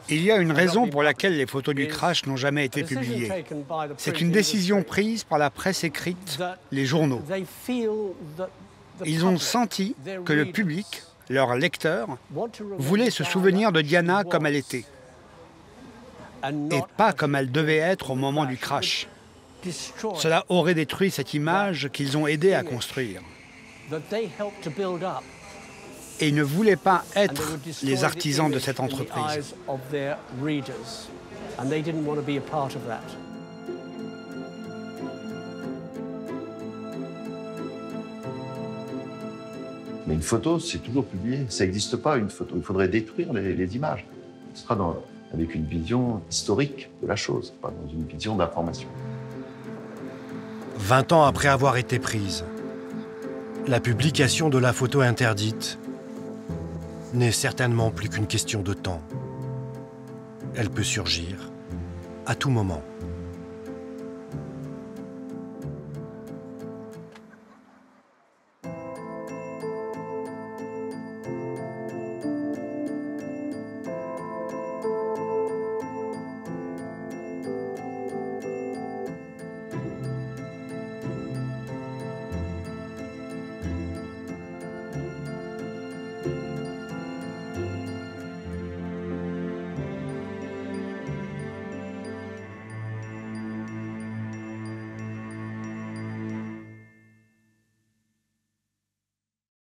Il y a une raison pour laquelle les photos du crash n'ont jamais été publiées. C'est une décision prise par la presse écrite, les journaux. Ils ont senti que le public, leurs lecteurs, voulaient se souvenir de Diana comme elle était, et pas comme elle devait être au moment du crash. Cela aurait détruit cette image qu'ils ont aidé à construire. Et ils ne voulaient pas être les artisans de cette entreprise. Mais une photo, c'est toujours publié. Ça n'existe pas, une photo. Il faudrait détruire les images. Ce sera avec une vision historique de la chose, pas dans une vision d'information. 20 ans après avoir été prise, la publication de la photo interdite n'est certainement plus qu'une question de temps. Elle peut surgir à tout moment.